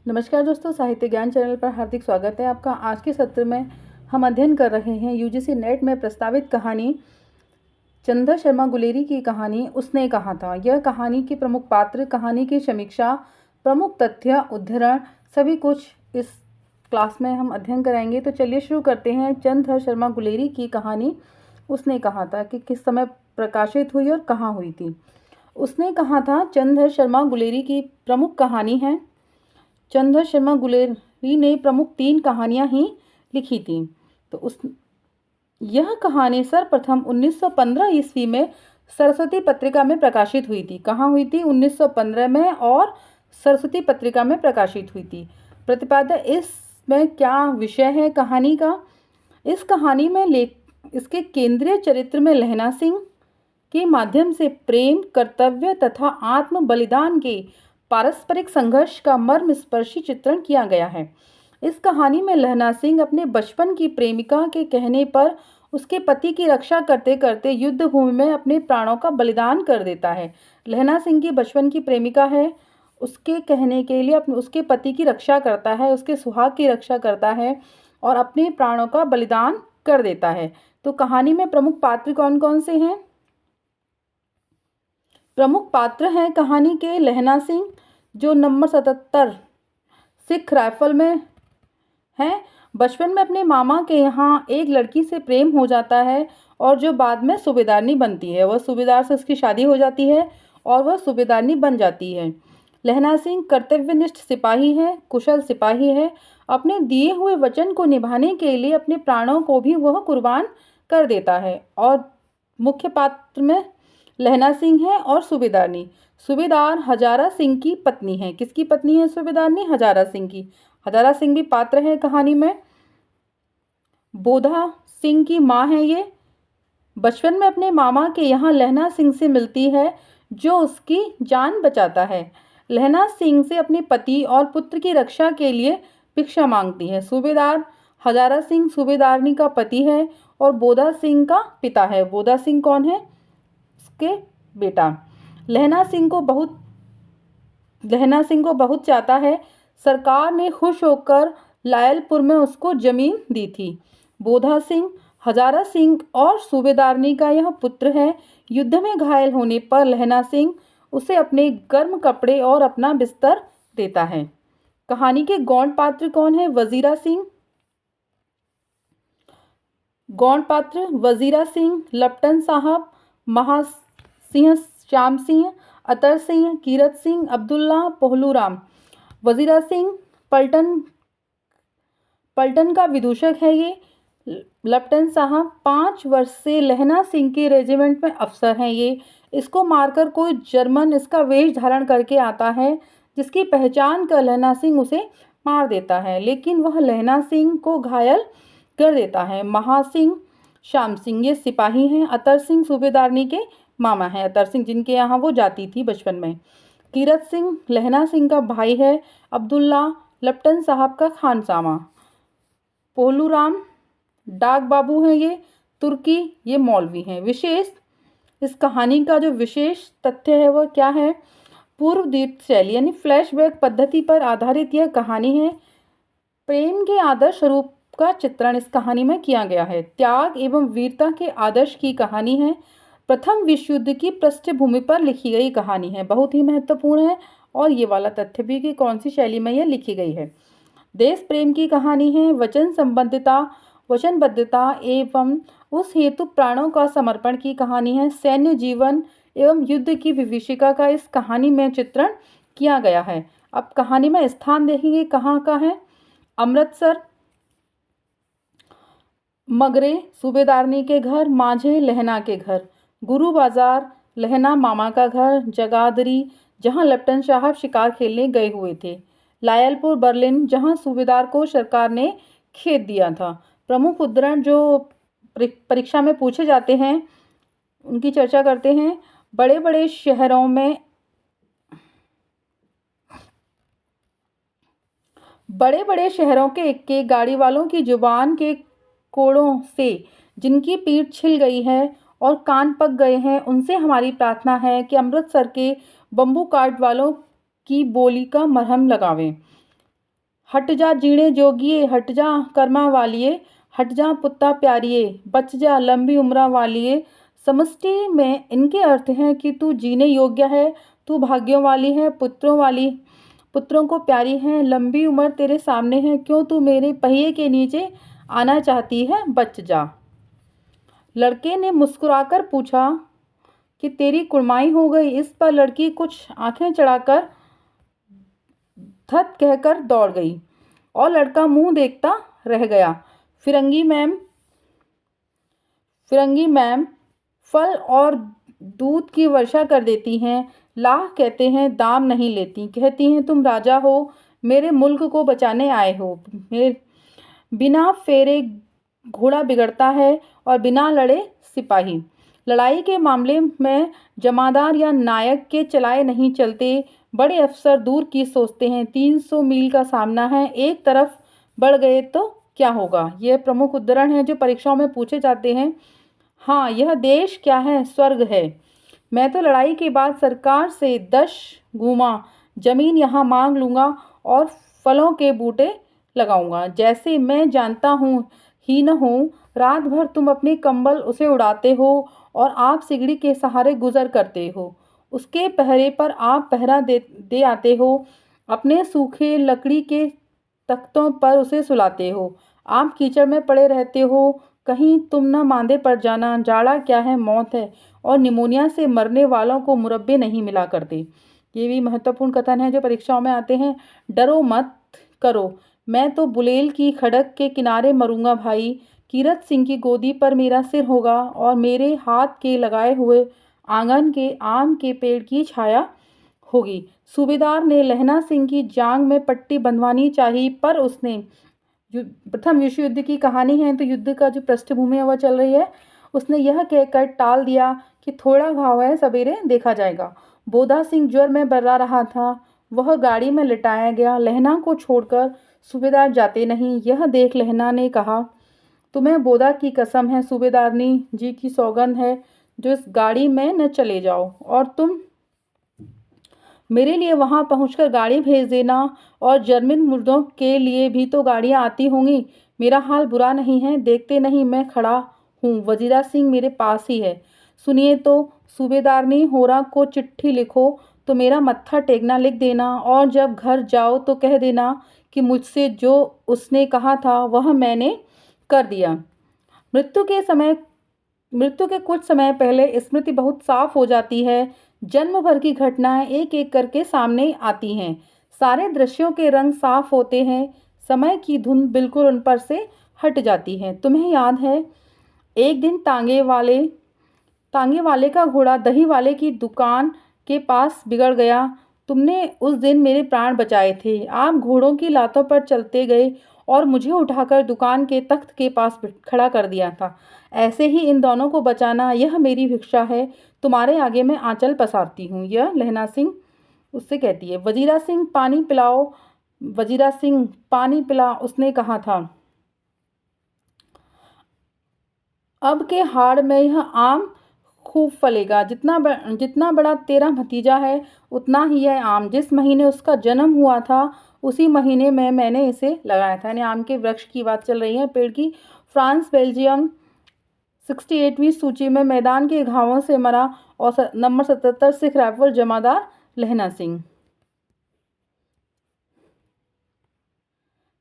नमस्कार दोस्तों, साहित्य ज्ञान चैनल पर हार्दिक स्वागत है आपका। आज के सत्र में हम अध्ययन कर रहे हैं यूजीसी नेट में प्रस्तावित कहानी चंद्र शर्मा गुलेरी की कहानी उसने कहा था। यह कहानी के प्रमुख पात्र, कहानी की समीक्षा, प्रमुख तथ्य, उद्धरण सभी कुछ इस क्लास में हम अध्ययन कराएंगे। तो चलिए शुरू करते हैं। चंद्र शर्मा गुलेरी की कहानी उसने कहा था कि किस समय प्रकाशित हुई और कहाँ हुई थी। उसने कहा था चंद्र शर्मा गुलेरी की प्रमुख कहानी है। चंद्र शर्मा गुलेरी ने प्रमुख 3 कहानियां ही लिखी थी। तो यह कहानी सर्वप्रथम 1915 ईस्वी में सरस्वती पत्रिका में प्रकाशित हुई थी। कहाँ हुई थी? 1915 में, और सरस्वती पत्रिका में प्रकाशित हुई थी। प्रतिपाद्य इसमें क्या विषय है कहानी का? इस कहानी में इसके केंद्रीय चरित्र में लहना सिंह के माध्यम से प्रेम, कर्तव्य तथा आत्म बलिदान के पारस्परिक संघर्ष का मर्मस्पर्शी चित्रण किया गया है। इस कहानी में लहना सिंह अपने बचपन की प्रेमिका के कहने पर उसके पति की रक्षा करते करते युद्ध भूमि में अपने प्राणों का बलिदान कर देता है। लहना सिंह की बचपन की प्रेमिका है, उसके कहने के लिए उसके पति की रक्षा करता है, उसके सुहाग की रक्षा करता है और अपने प्राणों का बलिदान कर देता है। तो कहानी में प्रमुख पात्र कौन कौन से हैं? प्रमुख पात्र हैं कहानी के लहना सिंह, जो नंबर 77 सिख राइफल में है। बचपन में अपने मामा के यहाँ एक लड़की से प्रेम हो जाता है और जो बाद में सूबेदारनी बनती है। वह सूबेदार से उसकी शादी हो जाती है और वह सूबेदारनी बन जाती है। लहना सिंह कर्तव्यनिष्ठ सिपाही है, कुशल सिपाही है। अपने दिए हुए वचन को निभाने के लिए अपने प्राणों को भी वह कुर्बान कर देता है। और मुख्य पात्र में लहना सिंह है और सूबेदारनी। सूबेदार हजारा सिंह की पत्नी है। किसकी पत्नी है सूबेदारनी? हजारा सिंह की। हजारा सिंह भी पात्र है कहानी में। बोधा सिंह की माँ है ये। बचपन में अपने मामा के यहाँ लहना सिंह से मिलती है, जो उसकी जान बचाता है। लहना सिंह से अपने पति और पुत्र की रक्षा के लिए भिक्षा मांगती है। सूबेदार हजारा सिंह सूबेदारनी का पति है और बोधा सिंह का पिता है। बोधा सिंह कौन है? उसके बेटा। लहना सिंह को बहुत चाहता है। सरकार ने खुश होकर लायलपुर में उसको जमीन दी थी। बोधा सिंह हजारा सिंह और सूबेदारनी का यह पुत्र है। युद्ध में घायल होने पर लहना सिंह उसे अपने गर्म कपड़े और अपना बिस्तर देता है। कहानी के गौण पात्र कौन है? वजीरा सिंह। गौण पात्र वजीरा सिंह, लपटन साहब, महासिंह, श्याम सिंह, अतर सिंह, कीरत सिंह, अब्दुल्ला, पोहलूराम। वजीरा सिंह पलटन का विदूषक है ये। लपटन साहब 5 वर्ष से लहना सिंह के रेजिमेंट में अफसर हैं ये। इसको मारकर कोई जर्मन इसका वेश धारण करके आता है, जिसकी पहचान कर लहना सिंह उसे मार देता है, लेकिन वह लहना सिंह को घायल कर देता है। महासिंह, श्याम सिंह ये सिपाही हैं। अतर सिंह सूबेदारनी के मामा हैं। अतर सिंह जिनके यहाँ वो जाती थी बचपन में। कीरत सिंह लहना सिंह का भाई है। अब्दुल्ला लपटन साहब का खानसामा। पोलूराम डाक बाबू हैं ये। तुर्की ये मौलवी हैं। इस कहानी का जो विशेष तथ्य है वह क्या है? पूर्व दीप्त शैली यानी फ्लैशबैक पद्धति पर आधारित यह कहानी है। प्रेम के आदर्श रूप का चित्रण इस कहानी में किया गया है। त्याग एवं वीरता के आदर्श की कहानी है। प्रथम विश्व युद्ध की पृष्ठभूमि पर लिखी गई कहानी है। बहुत ही महत्वपूर्ण है। और ये वाला तथ्य भी कि कौन सी शैली में यह लिखी गई है। देश प्रेम की कहानी है। वचनबद्धता एवं उस हेतु प्राणों का समर्पण की कहानी है। सैन्य जीवन एवं युद्ध की विभीषिका का इस कहानी में चित्रण किया गया है। अब कहानी में स्थान देखेंगे कहाँ का है। अमृतसर, मगरे सूबेदारनी के घर, माझे लहना के घर, गुरु बाजार लहना मामा का घर, जगाधरी जहां लेफ्टिनेंट साहब शिकार खेलने गए हुए थे, लायलपुर बर्लिन जहां सूबेदार को सरकार ने खेत दिया था। प्रमुख उद्धरण जो परीक्षा में पूछे जाते हैं उनकी चर्चा करते हैं। बड़े बड़े शहरों के गाड़ी वालों की जुबान के कोड़ों से जिनकी पीठ छिल गई है और कान पक गए हैं, उनसे हमारी प्रार्थना है कि अमृतसर के बम्बू काट वालों की बोली का मरहम लगावें। हट जा जीणे जोगिए, हट जा कर्मा वालिए, हट जा पुत्ता प्यारिए, बच जा लंबी उम्रा वालिए। समष्टि में इनके अर्थ हैं कि तू जीने योग्य है, तू भाग्यों वाली है, पुत्रों को प्यारी है, लंबी उम्र तेरे सामने है, क्यों तू मेरे पहिए के नीचे आना चाहती है, बच जा। लड़के ने मुस्कुराकर पूछा कि तेरी कुड़माई हो गई। इस पर लड़की कुछ आंखें चढ़ाकर धत कहकर दौड़ गई और लड़का मुंह देखता रह गया। फिरंगी मैम फल और दूध की वर्षा कर देती हैं, लाह कहते हैं दाम नहीं लेती, कहती हैं तुम राजा हो, मेरे मुल्क को बचाने आए हो। बिना फेरे घोड़ा बिगड़ता है और बिना लड़े सिपाही। लड़ाई के मामले में जमादार या नायक के चलाए नहीं चलते, बड़े अफसर दूर की सोचते हैं। 300 मील का सामना है, एक तरफ बढ़ गए तो क्या होगा। यह प्रमुख उद्धरण है जो परीक्षाओं में पूछे जाते हैं। हाँ, यह देश क्या है, स्वर्ग है। मैं तो लड़ाई के बाद सरकार से 10 गुमा जमीन यहाँ मांग लूँगा और फलों के बूटे लगाऊंगा। जैसे मैं जानता हूँ ही न हूँ, रात भर तुम अपने कंबल उसे उड़ाते हो और आप सिगड़ी के सहारे गुजर करते हो। उसके पहरे पर आप पहरा दे आते हो, अपने सूखे लकड़ी के तख्तों पर उसे सुलाते हो। आप कीचड़ में पड़े रहते हो, कहीं तुम न मांदे पड़ जाना। जाड़ा क्या है, मौत है, और निमोनिया से मरने वालों को मुरब्बे नहीं मिला करते। ये भी महत्वपूर्ण कथन है जो परीक्षाओं में आते हैं। डरो मत करो, मैं तो बुलेल की खड़क के किनारे मरूंगा भाई। कीरत सिंह की गोदी पर मेरा सिर होगा और मेरे हाथ के लगाए हुए आंगन के आम के पेड़ की छाया होगी। सूबेदार ने लहना सिंह की जांग में पट्टी बंधवानी चाहिए, पर उसने प्रथम विश्व युद्ध की कहानी है तो युद्ध का जो पृष्ठभूमि है वह चल रही है। उसने यह कहकर टाल दिया कि थोड़ा घाव है, सवेरे देखा जाएगा। बोधा सिंह ज्वर में बर्रा रहा था, वह गाड़ी में लिटाया गया। लहना को छोड़कर सूबेदार जाते नहीं। यह देख लहना ने कहा, तुम्हें बोधा की कसम है, सूबेदारनी जी की सौगंध है, जो इस गाड़ी में न चले जाओ, और तुम मेरे लिए वहां पहुंचकर गाड़ी भेज देना, और जर्मन मुर्दों के लिए भी तो गाड़ियां आती होंगी। मेरा हाल बुरा नहीं है, देखते नहीं मैं खड़ा हूँ, वजीरा सिंह मेरे पास ही है। सुनिए तो, सूबेदारनी होरा को चिट्ठी लिखो तो मेरा मत्था टेकना लिख देना, और जब घर जाओ तो कह देना कि मुझसे जो उसने कहा था वह मैंने कर दिया। मृत्यु के कुछ समय पहले स्मृति बहुत साफ हो जाती है। जन्म भर की घटनाएं एक एक करके सामने आती हैं। सारे दृश्यों के रंग साफ होते हैं, समय की धुन बिल्कुल उन पर से हट जाती है। तुम्हें याद है, एक दिन तांगे वाले का घोड़ा दही वाले की दुकान के पास बिगड़ गया। तुमने उस दिन मेरे प्राण बचाए थे। आप घोड़ों की लातों पर चलते गए और मुझे उठाकर दुकान के तख्त के पास खड़ा कर दिया था। ऐसे ही इन दोनों को बचाना, यह मेरी भिक्षा है। तुम्हारे आगे मैं आंचल पसारती हूँ। यह लहना सिंह उससे कहती है। वजीरा सिंह पानी पिलाओ, वजीरा सिंह पानी पिला, उसने कहा था। अब के हाड़ में यह आम खूब फलेगा। जितना बड़ा तेरा भतीजा है उतना ही यह आम। जिस महीने उसका जन्म हुआ था उसी महीने में मैंने इसे लगाया था। यानी आम के वृक्ष की बात चल रही है, पेड़ की। फ्रांस बेल्जियम 68वीं सूची में मैदान के घावों से मरा, और नंबर 77 सिख राइफल जमादार लहना सिंह।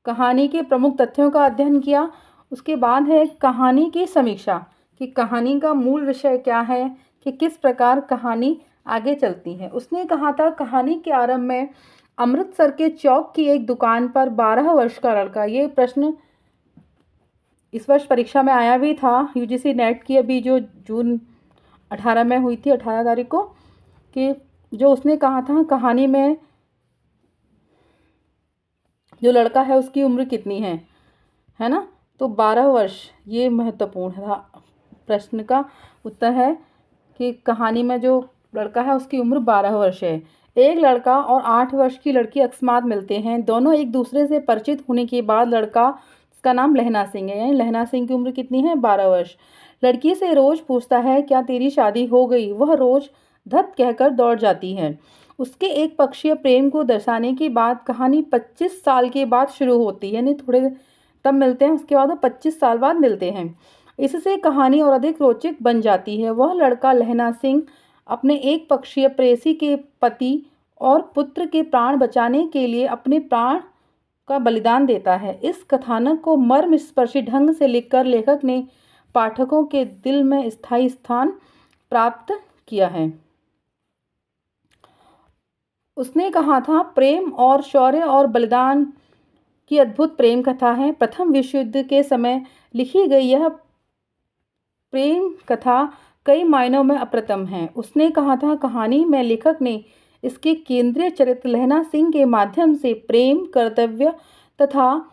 कहानी के प्रमुख तथ्यों का अध्ययन किया। उसके बाद है कहानी की समीक्षा, कि कहानी का मूल विषय क्या है, कि किस प्रकार कहानी आगे चलती है। उसने कहा था, कहानी के आरंभ में अमृतसर के चौक की एक दुकान पर 12 वर्ष का लड़का। ये प्रश्न इस वर्ष परीक्षा में आया भी था, यूजीसी नेट की अभी जो जून 18 में हुई थी, 18 तारीख को, कि जो उसने कहा था कहानी में जो लड़का है उसकी उम्र कितनी है ना, तो 12 वर्ष। ये महत्वपूर्ण था। प्रश्न का उत्तर है कि कहानी में जो लड़का है उसकी उम्र 12 वर्ष है। एक लड़का और 8 वर्ष की लड़की अकस्मात मिलते हैं। दोनों एक दूसरे से परिचित होने के बाद लड़का, इसका नाम लहना सिंह है, यानी लहना सिंह की उम्र कितनी है, 12 वर्ष। लड़की से रोज पूछता है क्या तेरी शादी हो गई। वह रोज धत कहकर दौड़ जाती है। उसके एक पक्षीय प्रेम को दर्शाने की बात कहानी 25 साल के बाद शुरू होती है, यानी थोड़े तब मिलते हैं, उसके बाद वो 25 साल बाद मिलते हैं। इससे कहानी और अधिक रोचक बन जाती है। वह लड़का लहना सिंह अपने एक पक्षीय प्रेयसी के पति और पुत्र के प्राण बचाने के लिए अपने प्राण का बलिदान देता है। इस कथानक को मर्मस्पर्शी ढंग से लिखकर लेखक ने पाठकों के दिल में स्थायी स्थान प्राप्त किया है। उसने कहा था, प्रेम और शौर्य और बलिदान की अद्भुत प्रेम कथा है। प्रथम विश्व युद्ध के समय लिखी गई यह प्रेम कथा कई मायनों में अप्रतिम है। उसने कहा था, कहानी में लेखक ने इसके केंद्रीय चरित्र लहना सिंह के माध्यम से प्रेम, कर्तव्य तथा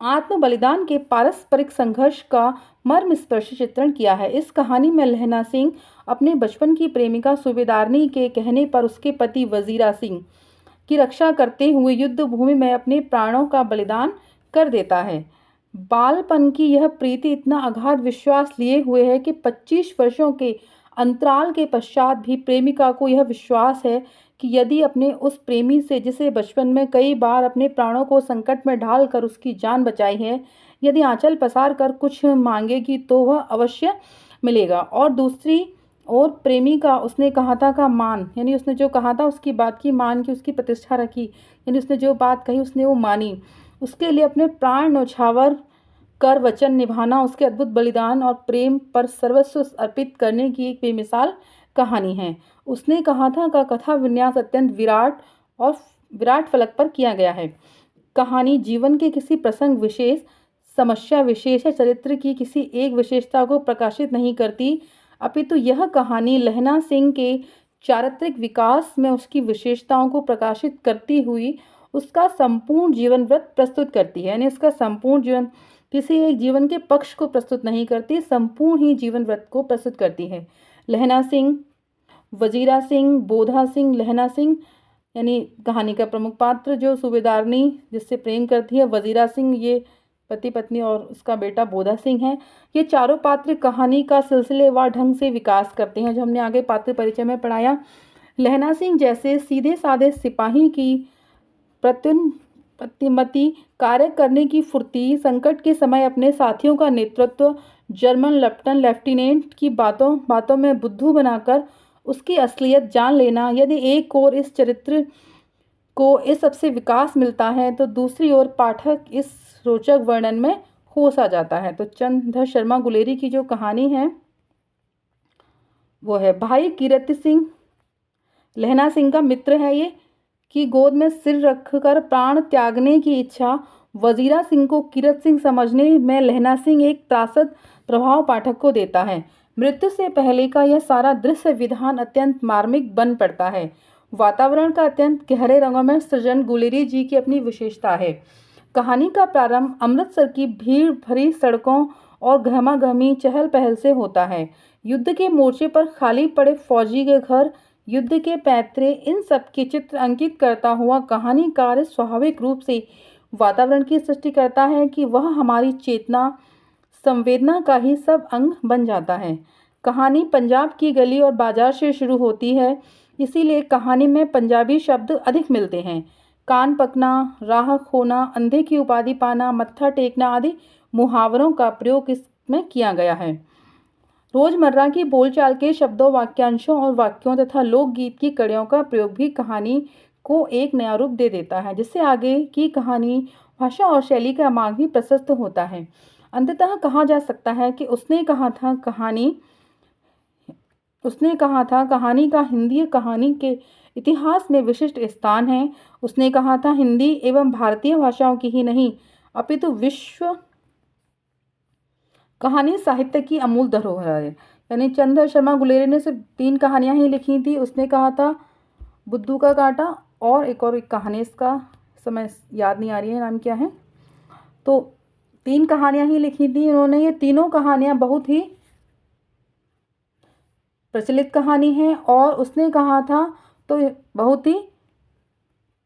आत्म बलिदान के पारस्परिक संघर्ष का मर्मस्पर्शी चित्रण किया है। इस कहानी में लहना सिंह अपने बचपन की प्रेमिका सूबेदारनी के कहने पर उसके पति वजीरा सिंह की रक्षा करते हुए युद्ध भूमि में अपने प्राणों का बलिदान कर देता है। बालपन की यह प्रीति इतना अगाध विश्वास लिए हुए है कि 25 वर्षों के अंतराल के पश्चात भी प्रेमिका को यह विश्वास है कि यदि अपने उस प्रेमी से, जिसे बचपन में कई बार अपने प्राणों को संकट में डालकर उसकी जान बचाई है, यदि आंचल पसार कर कुछ मांगेगी तो वह अवश्य मिलेगा। और दूसरी ओर प्रेमी का, उसने कहा था, का मान, यानी उसने जो कहा था उसकी बात की मान की, उसकी प्रतिष्ठा रखी, यानी उसने जो बात कही उसने वो मानी। उसके लिए अपने प्राण न्यौछावर कर वचन निभाना उसके अद्भुत बलिदान और प्रेम पर सर्वस्व अर्पित करने की एक बेमिसाल कहानी है। उसने कहा था का कथा विन्यास अत्यंत विराट फलक पर किया गया है। कहानी जीवन के किसी प्रसंग विशेष, समस्या विशेष या चरित्र की किसी एक विशेषता को प्रकाशित नहीं करती, अपितु यह कहानी लहना सिंह के चारित्रिक विकास में उसकी विशेषताओं को प्रकाशित करती हुई उसका संपूर्ण जीवन व्रत प्रस्तुत करती है। यानी उसका संपूर्ण जीवन, किसी एक जीवन के पक्ष को प्रस्तुत नहीं करती, संपूर्ण ही जीवन व्रत को प्रस्तुत करती है। लहना सिंह, वजीरा सिंह, बोधा सिंह, लहना सिंह, यानी कहानी का प्रमुख पात्र जो सूबेदारनी जिससे प्रेम करती है, वजीरा सिंह ये पति पत्नी और उसका बेटा बोधा सिंह है। ये चारों पात्र कहानी का सिलसिलेवार ढंग से विकास करते हैं, जो हमने आगे पात्र परिचय में पढ़ाया। लहना सिंह जैसे सीधे साधे सिपाही की प्रतिमति, कार्य करने की फुर्ती, संकट के समय अपने साथियों का नेतृत्व, जर्मन लेफ्टिनेंट की बातों में बुद्धू बनाकर उसकी असलियत जान लेना, यदि एक ओर इस चरित्र को इस सबसे विकास मिलता है तो दूसरी ओर पाठक इस रोचक वर्णन में होश आ जाता है। तो चंद्र शर्मा गुलेरी की जो कहानी है वो है, भाई कीरत सिंह लहना सिंह का मित्र है ये, की गोद में सिर रखकर प्राण त्यागने की इच्छा। वजीरा सिंह को कीरत सिंह समझने में लहना सिंह एक त्रासद प्रभाव पाठक को देता है। मृत्यु से पहले का यह सारा दृश्य विधान अत्यंत मार्मिक बन पड़ता है। वातावरण का अत्यंत गहरे रंगों में सृजन गुलेरी जी की अपनी विशेषता है। कहानी का प्रारंभ अमृतसर की भीड़ भरी सड़कों और गहमागहमी चहल पहल से होता है। युद्ध के मोर्चे पर खाली पड़े फौजी के घर, युद्ध के पैतरे, इन सब के चित्र अंकित करता हुआ कहानीकार स्वाभाविक रूप से वातावरण की सृष्टि करता है कि वह हमारी चेतना, संवेदना का ही सब अंग बन जाता है। कहानी पंजाब की गली और बाजार से शुरू होती है, इसीलिए कहानी में पंजाबी शब्द अधिक मिलते हैं। कान पकना, राह खोना, अंधे की उपाधि पाना, मत्था टेकना आदि मुहावरों का प्रयोग इसमें किया गया है। रोजमर्रा की बोलचाल के शब्दों, वाक्यांशों और वाक्यों तथा लोकगीत की कड़ियों का प्रयोग भी कहानी को एक नया रूप दे देता है, जिससे आगे की कहानी, भाषा और शैली का मार्ग भी प्रशस्त होता है। अंततः कहा जा सकता है कि उसने कहा था कहानी का हिंदी कहानी के इतिहास में विशिष्ट स्थान है। उसने कहा था, हिंदी एवं भारतीय भाषाओं की ही नहीं अपितु विश्व कहानी साहित्य की अमूल धरोहर है। यानी चंद्र शर्मा गुलेरी ने सिर्फ 3 कहानियां ही लिखी थी। उसने कहा था बुद्धू का कांटा, और एक कहानी, इसका समय याद नहीं आ रही है, नाम क्या है। तो 3 कहानियां ही लिखी थी उन्होंने। ये तीनों कहानियां बहुत ही प्रचलित कहानी है, और उसने कहा था तो बहुत ही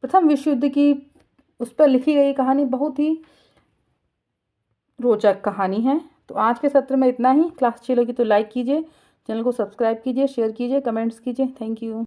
प्रथम विश्व युद्ध की उस पर लिखी गई कहानी बहुत ही रोचक कहानी है। तो आज के सत्र में इतना ही। क्लास अच्छी लगी तो लाइक कीजिए, चैनल को सब्सक्राइब कीजिए, शेयर कीजिए, कमेंट्स कीजिए। Thank you.